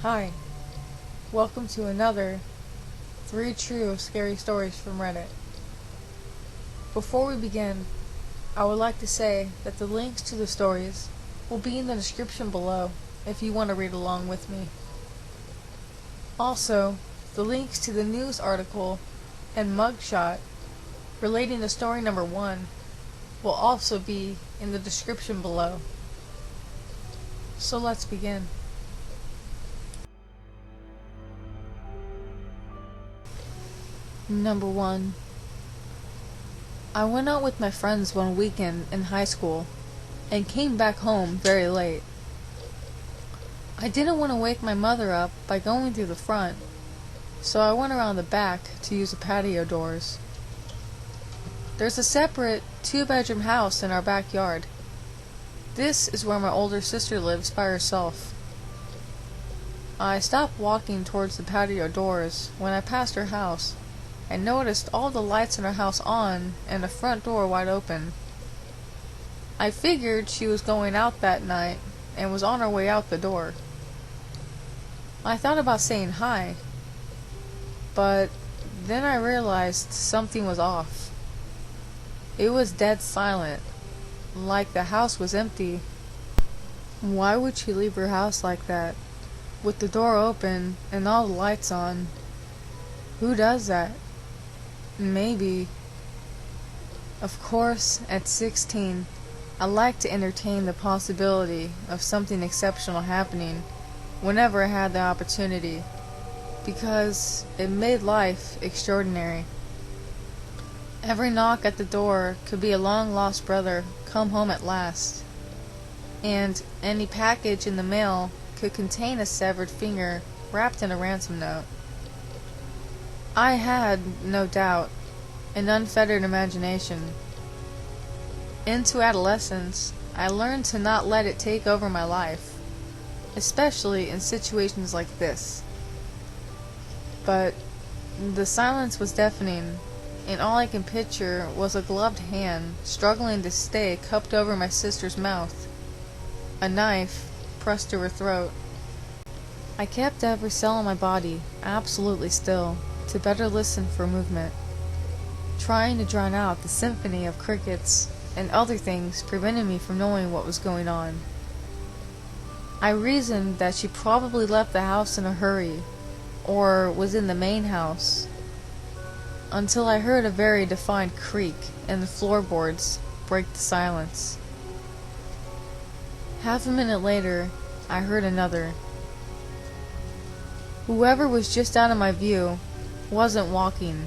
Hi, welcome to another 3 True Scary Stories from Reddit. Before we begin, I would like to say that the links to the stories will be in the description below if you want to read along with me. Also, the links to the news article and mugshot relating to story number 1 will also be in the description below. So let's begin. Number 1. I went out with my friends one weekend in high school and came back home very late. I didn't want to wake my mother up by going through the front, so I went around the back to use the patio doors. There's a separate 2-bedroom house in our backyard. This is where my older sister lives by herself. I stopped walking towards the patio doors when I passed her house and noticed all the lights in her house on and the front door wide open. I figured she was going out that night and was on her way out the door. I thought about saying hi, but then I realized something was off. It was dead silent, like the house was empty. Why would she leave her house like that, with the door open and all the lights on? Who does that? Maybe. Of course, at 16, I liked to entertain the possibility of something exceptional happening whenever I had the opportunity, because it made life extraordinary. Every knock at the door could be a long-lost brother come home at last, and any package in the mail could contain a severed finger wrapped in a ransom note. I had, no doubt, an unfettered imagination. Into adolescence, I learned to not let it take over my life, especially in situations like this. But the silence was deafening, and all I can picture was a gloved hand struggling to stay cupped over my sister's mouth, a knife pressed to her throat. I kept every cell in my body absolutely still to better listen for movement, trying to drown out the symphony of crickets and other things preventing me from knowing what was going on. I reasoned that she probably left the house in a hurry, or was in the main house, until I heard a very defined creak and the floorboards break the silence. Half a minute later, I heard another. Whoever was just out of my view wasn't walking.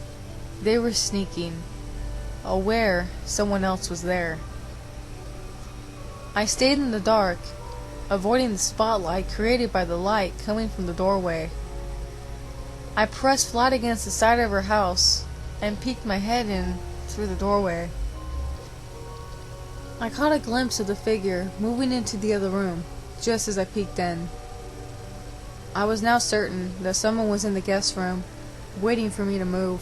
They were sneaking, aware someone else was there. I stayed in the dark, avoiding the spotlight created by the light coming from the doorway. I pressed flat against the side of her house and peeked my head in through the doorway. I caught a glimpse of the figure moving into the other room just as I peeked in. I was now certain that someone was in the guest room, waiting for me to move.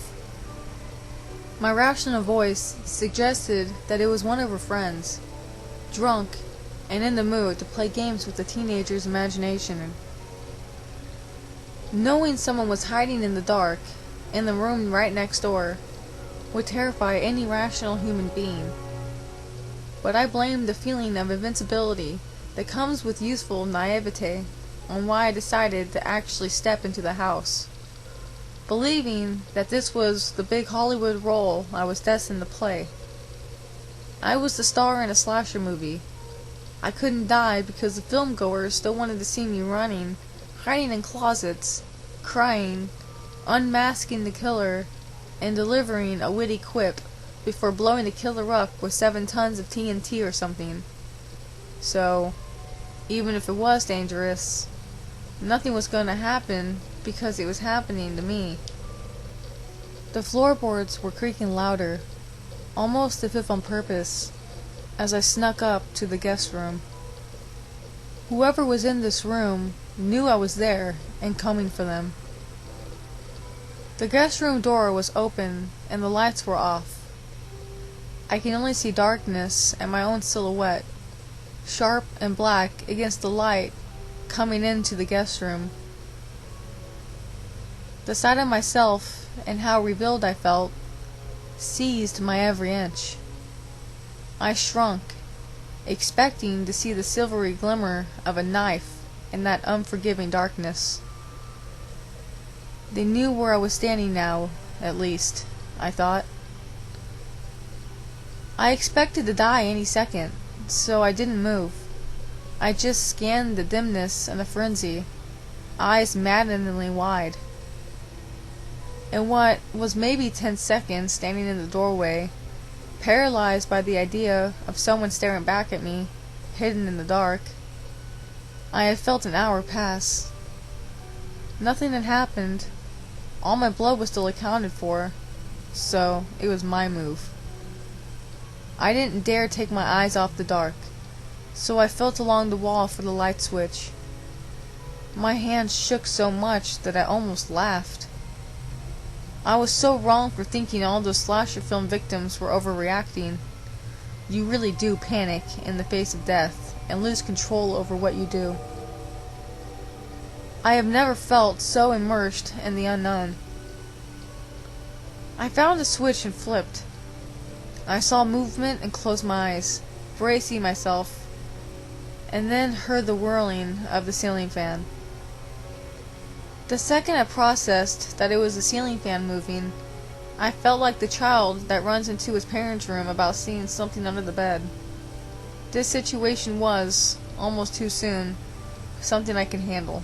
My rational voice suggested that it was one of her friends, drunk and in the mood to play games with the teenager's imagination. Knowing someone was hiding in the dark, in the room right next door, would terrify any rational human being. But I blamed the feeling of invincibility that comes with youthful naivete on why I decided to actually step into the house, believing that this was the big Hollywood role I was destined to play. I was the star in a slasher movie. I couldn't die because the filmgoers still wanted to see me running, hiding in closets, crying, unmasking the killer, and delivering a witty quip before blowing the killer up with 7 tons of TNT or something. So, even if it was dangerous, nothing was going to happen because it was happening to me. The floorboards were creaking louder, almost as if on purpose, as I snuck up to the guest room. Whoever was in this room knew I was there and coming for them. The guest room door was open and the lights were off. I can only see darkness and my own silhouette, sharp and black against the light coming into the guest room, The sight of myself, and how revealed I felt, seized my every inch. I shrunk, expecting to see the silvery glimmer of a knife in that unforgiving darkness. They knew where I was standing now, at least, I thought. I expected to die any second, so I didn't move. I just scanned the dimness and the frenzy, eyes maddeningly wide. In what was maybe 10 seconds standing in the doorway, paralyzed by the idea of someone staring back at me, hidden in the dark, I had felt an hour pass. Nothing had happened. All my blood was still accounted for, so it was my move. I didn't dare take my eyes off the dark, so I felt along the wall for the light switch. My hands shook so much that I almost laughed. I was so wrong for thinking all those slasher film victims were overreacting. You really do panic in the face of death and lose control over what you do. I have never felt so immersed in the unknown. I found a switch and flipped. I saw movement and closed my eyes, bracing myself, and then heard the whirling of the ceiling fan. The second I processed that it was the ceiling fan moving, I felt like the child that runs into his parents' room about seeing something under the bed. This situation was, almost too soon, something I could handle.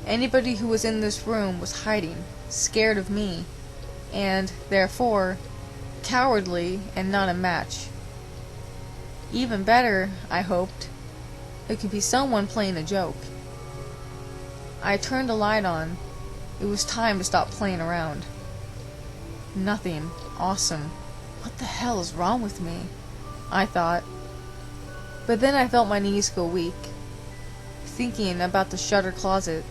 Anybody who was in this room was hiding, scared of me, and, therefore, cowardly and not a match. Even better, I hoped, it could be someone playing a joke. I turned the light on. It was time to stop playing around. Nothing. Awesome. What the hell is wrong with me? I thought. But then I felt my knees go weak, thinking about the shutter closet.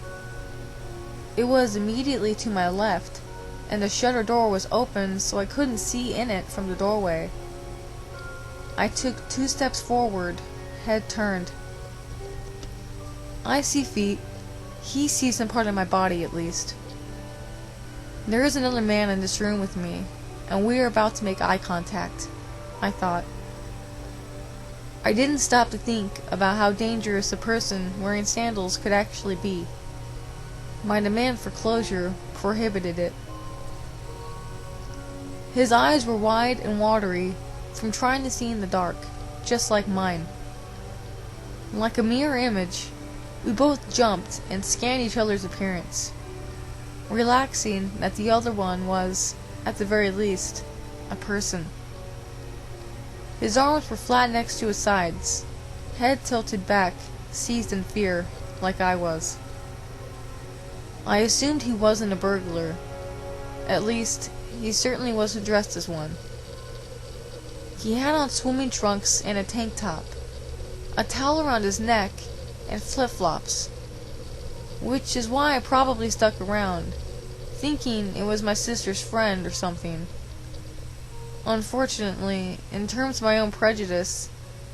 It was immediately to my left, and the shutter door was open so I couldn't see in it from the doorway. I took 2 steps forward, head turned. I see feet. He sees some part of my body, at least. There is another man in this room with me, and we are about to make eye contact, I thought. I didn't stop to think about how dangerous a person wearing sandals could actually be. My demand for closure prohibited it. His eyes were wide and watery from trying to see in the dark, just like mine. Like a mirror image, we both jumped and scanned each other's appearance, relaxing that the other one was, at the very least, a person. His arms were flat next to his sides, head tilted back, seized in fear, like I was. I assumed he wasn't a burglar. At least, he certainly wasn't dressed as one. He had on swimming trunks and a tank top, a towel around his neck, and flip-flops, which is why I probably stuck around, thinking it was my sister's friend or something. Unfortunately, in terms of my own prejudice,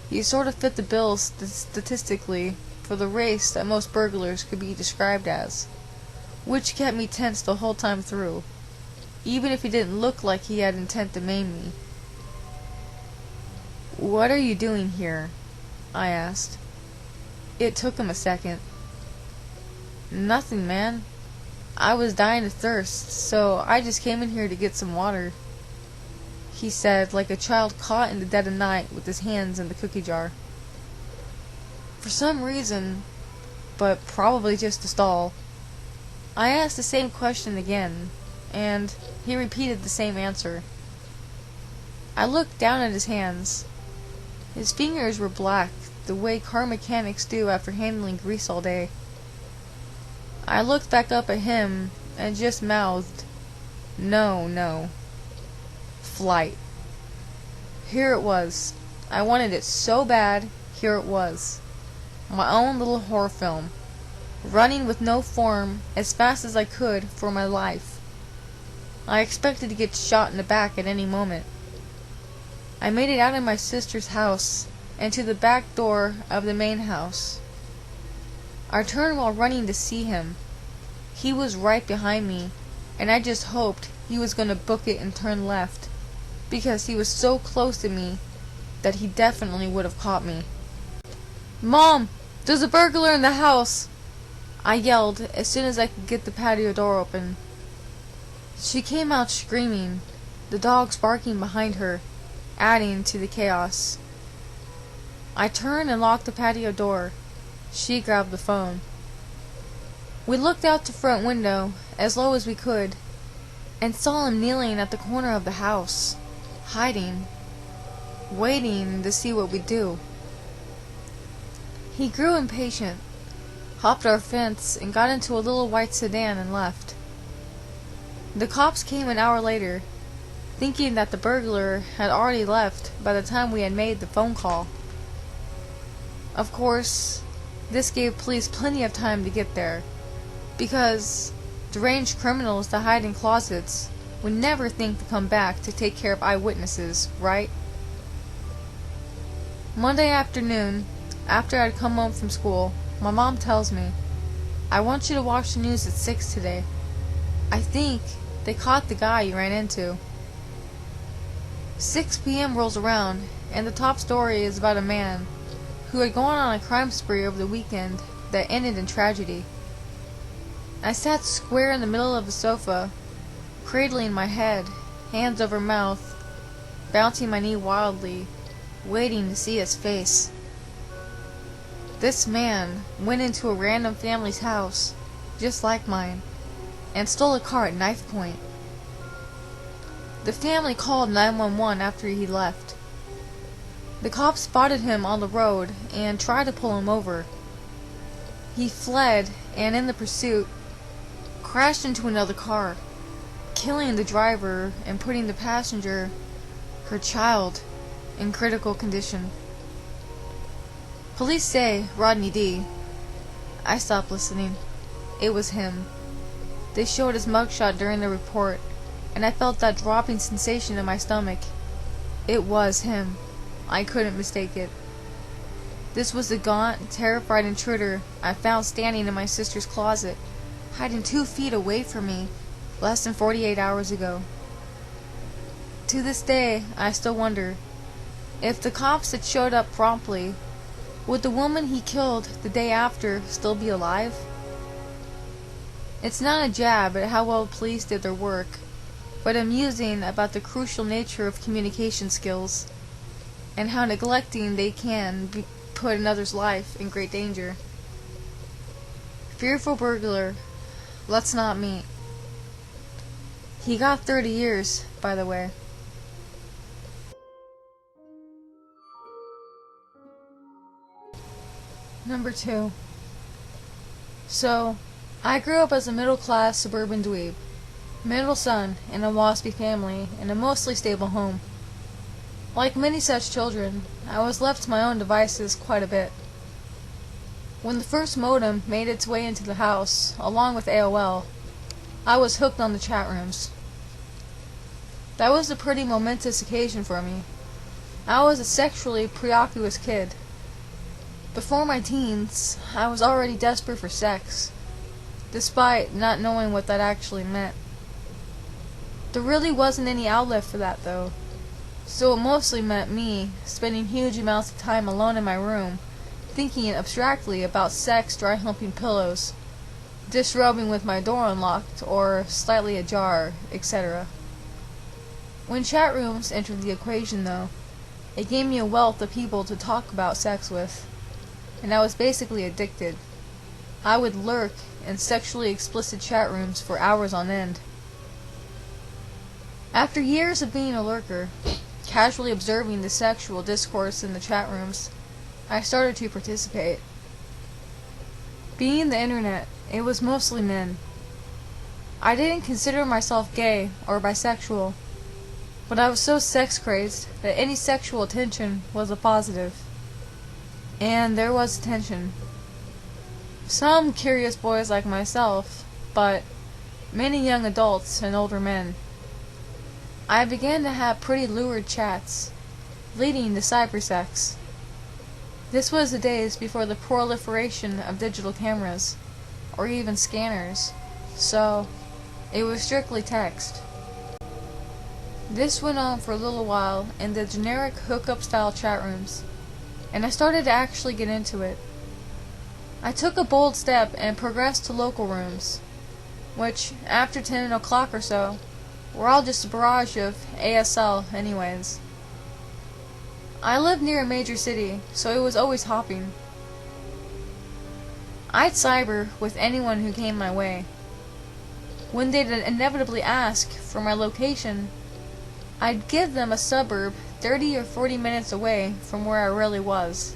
he sort of fit the bill statistically for the race that most burglars could be described as, which kept me tense the whole time through, even if he didn't look like he had intent to maim me. "What are you doing here?" I asked. It took him a second. "Nothing, man. I was dying of thirst, so I just came in here to get some water," he said, like a child caught in the dead of night with his hands in the cookie jar. For some reason, but probably just to stall, I asked the same question again, and he repeated the same answer. I looked down at his hands. His fingers were black, the way car mechanics do after handling grease all day. I looked back up at him and just mouthed, No. Flight. Here it was. I wanted it so bad, here it was. My own little horror film. Running with no form, as fast as I could, for my life. I expected to get shot in the back at any moment. I made it out of my sister's house, and to the back door of the main house. I turned while running to see him. He was right behind me, and I just hoped he was going to book it and turn left, because he was so close to me that he definitely would have caught me. "Mom, there's a burglar in the house!" I yelled as soon as I could get the patio door open. She came out screaming, the dogs barking behind her, adding to the chaos. I turned and locked the patio door. She grabbed the phone. We looked out the front window, as low as we could, and saw him kneeling at the corner of the house, hiding, waiting to see what we'd do. He grew impatient, hopped our fence, and got into a little white sedan and left. The cops came an hour later, thinking that the burglar had already left by the time we had made the phone call. Of course, this gave police plenty of time to get there, because deranged criminals that hide in closets would never think to come back to take care of eyewitnesses, right? Monday afternoon, after I'd come home from school, my mom tells me, "I want you to watch the news at 6 today. I think they caught the guy you ran into." 6 p.m. rolls around, and the top story is about a man who had gone on a crime spree over the weekend that ended in tragedy. I sat square in the middle of the sofa, cradling my head, hands over mouth, bouncing my knee wildly, waiting to see his face. This man went into a random family's house, just like mine, and stole a car at knife point. The family called 911 after he left. The cops spotted him on the road and tried to pull him over. He fled, and in the pursuit, crashed into another car, killing the driver and putting the passenger, her child, in critical condition. Police say Rodney D. I stopped listening. It was him. They showed his mugshot during the report, and I felt that dropping sensation in my stomach. It was him. I couldn't mistake it. This was the gaunt, terrified intruder I found standing in my sister's closet, hiding 2 feet away from me less than 48 hours ago. To this day, I still wonder, if the cops had showed up promptly, would the woman he killed the day after still be alive? It's not a jab at how well police did their work, but amusing about the crucial nature of communication skills, and how neglecting they can put another's life in great danger. Fearful burglar, let's not meet. He got 30 years, by the way. Number 2. So, I grew up as a middle-class suburban dweeb, middle son in a waspy family in a mostly stable home. Like many such children, I was left to my own devices quite a bit. When the first modem made its way into the house, along with AOL, I was hooked on the chat rooms. That was a pretty momentous occasion for me. I was a sexually promiscuous kid. Before my teens, I was already desperate for sex, despite not knowing what that actually meant. There really wasn't any outlet for that, though, so it mostly meant me spending huge amounts of time alone in my room, thinking abstractly about sex dry humping pillows, disrobing with my door unlocked or slightly ajar, etc. When chat rooms entered the equation, though, it gave me a wealth of people to talk about sex with, and I was basically addicted. I would lurk in sexually explicit chat rooms for hours on end. After years of being a lurker, casually observing the sexual discourse in the chat rooms, I started to participate. Being the internet, it was mostly men. I didn't consider myself gay or bisexual, but I was so sex-crazed that any sexual attention was a positive. And there was attention. Some curious boys like myself, but many young adults and older men. I began to have pretty lurid chats, leading to cybersex. This was the days before the proliferation of digital cameras, or even scanners, so it was strictly text. This went on for a little while in the generic hookup style chat rooms, and I started to actually get into it. I took a bold step and progressed to local rooms, which, after 10 o'clock or so, were all just a barrage of ASL anyways. I lived near a major city, so it was always hopping. I'd cyber with anyone who came my way. When they'd inevitably ask for my location, I'd give them a suburb 30 or 40 minutes away from where I really was.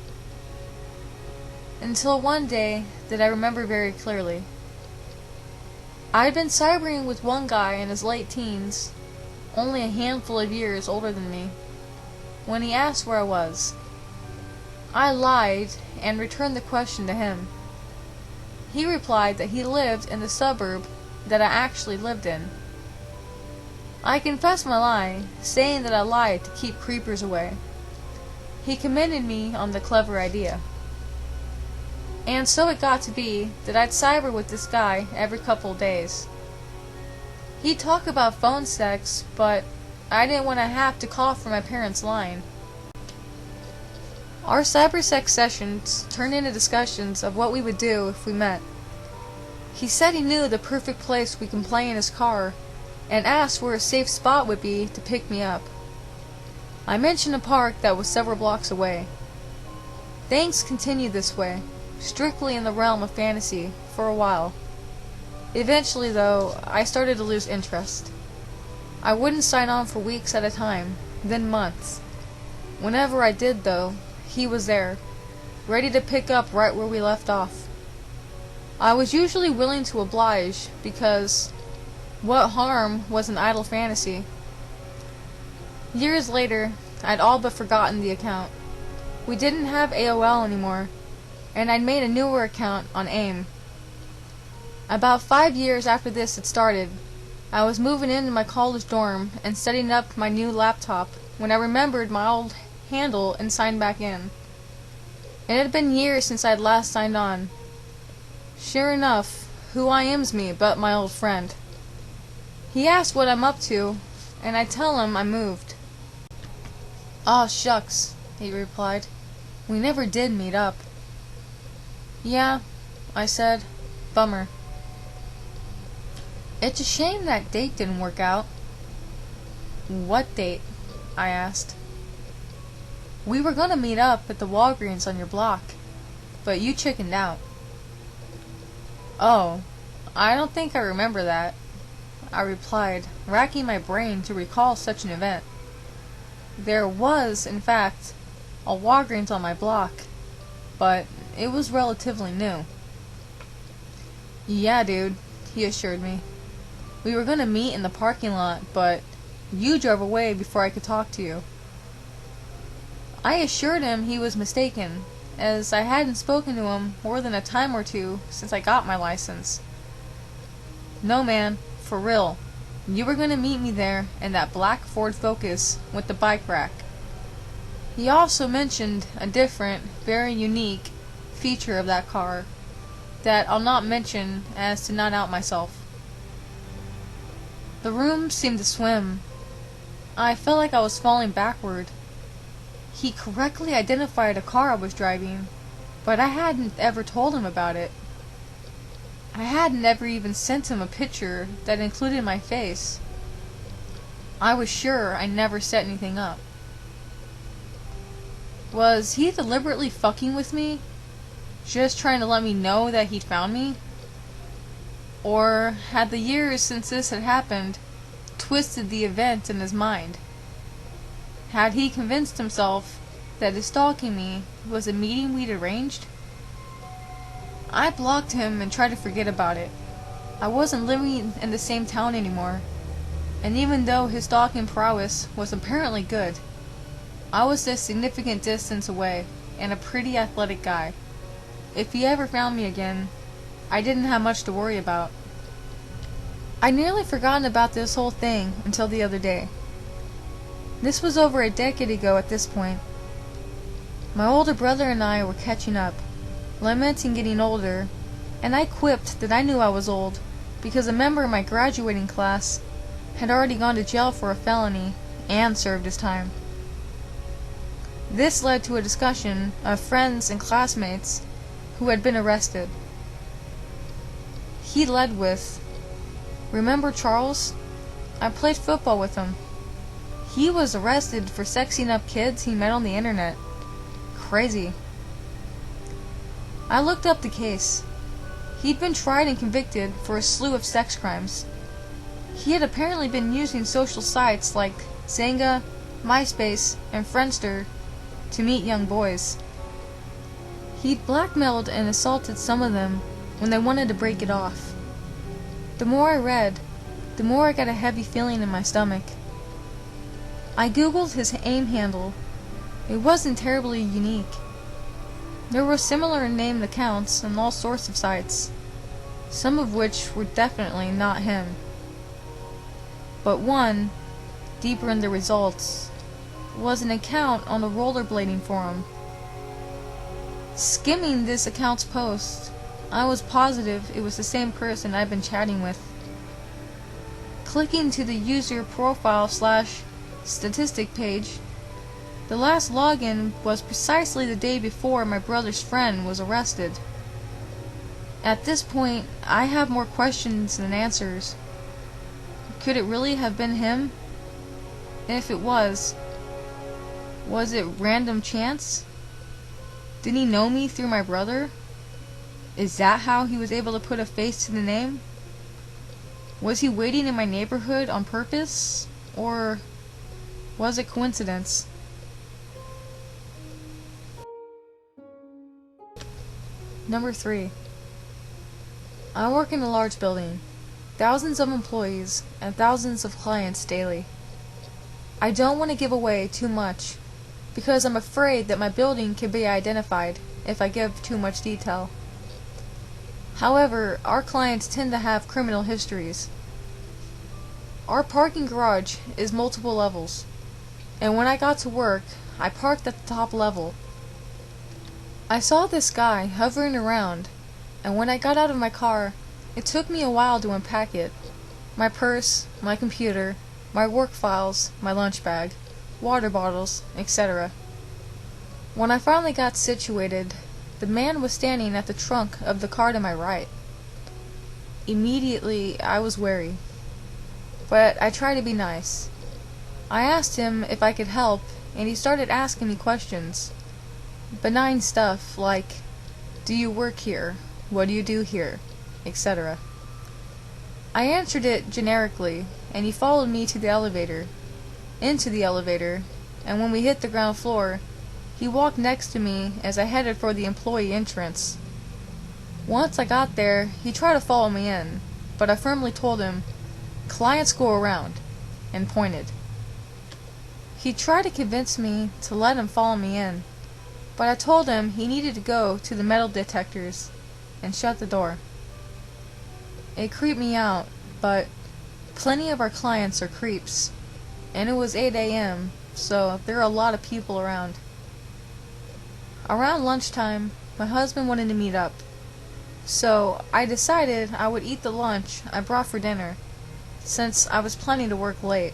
Until one day that I remember very clearly. I'd been cybering with one guy in his late teens, only a handful of years older than me, when he asked where I was. I lied and returned the question to him. He replied that he lived in the suburb that I actually lived in. I confessed my lie, saying that I lied to keep creepers away. He commended me on the clever idea. And so it got to be that I'd cyber with this guy every couple of days. He'd talk about phone sex, but I didn't want to have to call from my parents' line. Our cybersex sessions turned into discussions of what we would do if we met. He said he knew the perfect place we can play in his car, and asked where a safe spot would be to pick me up. I mentioned a park that was several blocks away. Things continued this way, strictly in the realm of fantasy, for a while. Eventually, though, I started to lose interest. I wouldn't sign on for weeks at a time, then months. Whenever I did, though, he was there, ready to pick up right where we left off. I was usually willing to oblige, because what harm was an idle fantasy? Years later, I'd all but forgotten the account. We didn't have AOL anymore, and I'd made a newer account on AIM. About 5 years after this had started, I was moving into my college dorm and setting up my new laptop when I remembered my old handle and signed back in. It had been years since I'd last signed on. Sure enough, who I am's me but my old friend. He asked what I'm up to, and I tell him I moved. "Aw, shucks," he replied. "We never did meet up." "Yeah," I said. "Bummer." "It's a shame that date didn't work out." "What date?" I asked. "We were gonna meet up at the Walgreens on your block, but you chickened out." "Oh, I don't think I remember that," I replied, racking my brain to recall such an event. There was, in fact, a Walgreens on my block, but it was relatively new. "Yeah, dude," he assured me. "We were gonna meet in the parking lot, but you drove away before I could talk to you." I assured him he was mistaken, as I hadn't spoken to him more than a time or two since I got my license. "No, man, for real. You were gonna meet me there in that black Ford Focus with the bike rack." He also mentioned a different, very unique feature of that car that I'll not mention as to not out myself. The room seemed to swim. I felt like I was falling backward. He correctly identified a car I was driving, but I hadn't ever told him about it. I had never even sent him a picture that included my face. I was sure I never set anything up. Was he deliberately fucking with me? Just trying to let me know that he'd found me? Or had the years since this had happened twisted the event in his mind? Had he convinced himself that his stalking me was a meeting we'd arranged? I blocked him and tried to forget about it. I wasn't living in the same town anymore, and even though his stalking prowess was apparently good, I was a significant distance away and a pretty athletic guy. If he ever found me again, I didn't have much to worry about. I'd nearly forgotten about this whole thing until the other day. This was over a decade ago at this point. My older brother and I were catching up, lamenting getting older, and I quipped that I knew I was old, because a member of my graduating class had already gone to jail for a felony and served his time. This led to a discussion of friends and classmates who had been arrested. He led with, "Remember Charles? I played football with him. He was arrested for sexing up kids he met on the internet. Crazy." I looked up the case. He'd been tried and convicted for a slew of sex crimes. He had apparently been using social sites like Zanga, MySpace, and Friendster to meet young boys. He'd blackmailed and assaulted some of them when they wanted to break it off. The more I read, the more I got a heavy feeling in my stomach. I googled his AIM handle. It wasn't terribly unique. There were similar named accounts on all sorts of sites, some of which were definitely not him. But one, deeper in the results, was an account on a rollerblading forum. Skimming this account's post, I was positive it was the same person I'd been chatting with. Clicking to the user profile/statistic page, the last login was precisely the day before my brother's friend was arrested. At this point, I have more questions than answers. Could it really have been him? If it was it random chance? Did he know me through my brother? Is that how he was able to put a face to the name? Was he waiting in my neighborhood on purpose? Or was it coincidence? Number 3. I work in a large building, thousands of employees, and thousands of clients daily. I don't want to give away too much, because I'm afraid that my building can be identified if I give too much detail. However, our clients tend to have criminal histories. Our parking garage is multiple levels, and when I got to work, I parked at the top level. I saw this guy hovering around, and when I got out of my car, it took me a while to unpack it. My purse, my computer, my work files, my lunch bag, water bottles, etc. When I finally got situated, the man was standing at the trunk of the car to my right. Immediately, I was wary, but I tried to be nice. I asked him if I could help, and he started asking me questions. Benign stuff like, "Do you work here? What do you do here?" etc. I answered it generically, and he followed me to the elevator, into the elevator, and when we hit the ground floor, he walked next to me as I headed for the employee entrance. Once I got there, he tried to follow me in, but I firmly told him, "Clients go around," and pointed. He tried to convince me to let him follow me in, but I told him he needed to go to the metal detectors and shut the door. It creeped me out, but plenty of our clients are creeps, and it was 8 a.m., so there are a lot of people around. Around lunchtime, my husband wanted to meet up, so I decided I would eat the lunch I brought for dinner, since I was planning to work late.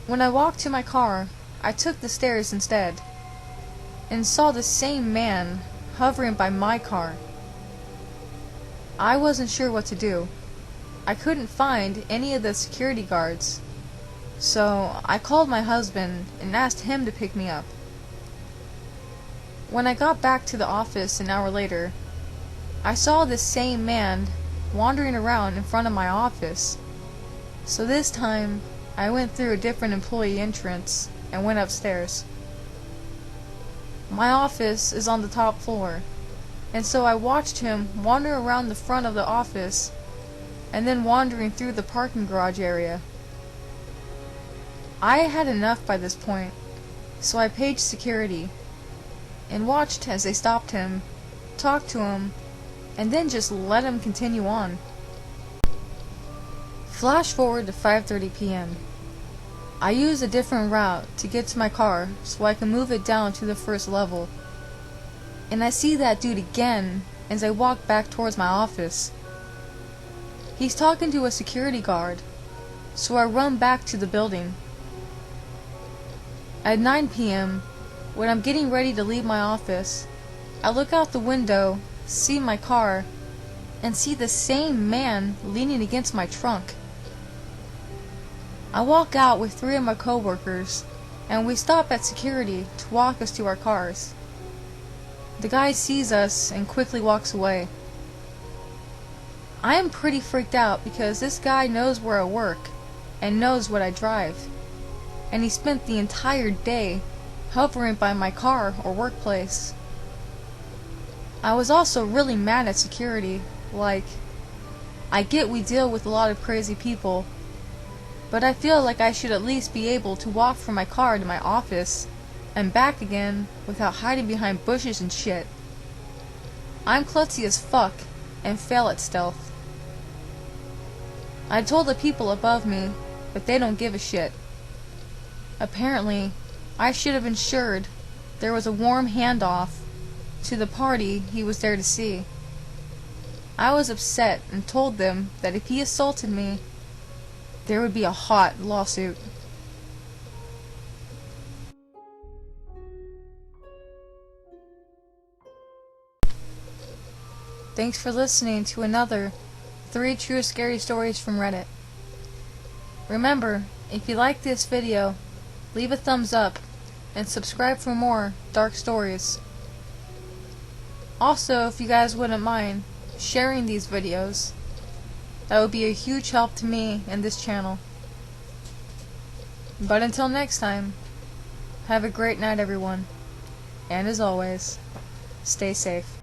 When I walked to my car, I took the stairs instead, and saw the same man hovering by my car. I wasn't sure what to do. I couldn't find any of the security guards, so I called my husband and asked him to pick me up. When I got back to the office an hour later, I saw this same man wandering around in front of my office. So this time, I went through a different employee entrance and went upstairs. My office is on the top floor, and so I watched him wander around the front of the office and then wandering through the parking garage area. I had enough by this point, so I paged security and watched as they stopped him, talked to him, and then just let him continue on. Flash forward to 5:30 p.m. I use a different route to get to my car so I can move it down to the first level, and I see that dude again as I walk back towards my office. He's talking to a security guard, so I run back to the building. At 9 p.m., when I'm getting ready to leave my office, I look out the window, see my car, and see the same man leaning against my trunk. I walk out with 3 of my coworkers, and we stop at security to walk us to our cars. The guy sees us and quickly walks away. I am pretty freaked out because this guy knows where I work and knows what I drive, and he spent the entire day hovering by my car or workplace. I was also really mad at security. Like, I get we deal with a lot of crazy people, but I feel like I should at least be able to walk from my car to my office and back again without hiding behind bushes and shit. I'm klutzy as fuck and fail at stealth. I told the people above me, but they don't give a shit. Apparently, I should have ensured there was a warm handoff to the party he was there to see. I was upset and told them that if he assaulted me, there would be a hot lawsuit. Thanks for listening to another 3 True Scary Stories from Reddit. Remember, if you like this video, leave a thumbs up and subscribe for more dark stories. Also, if you guys wouldn't mind sharing these videos, that would be a huge help to me and this channel. But until next time, have a great night everyone, and as always, stay safe.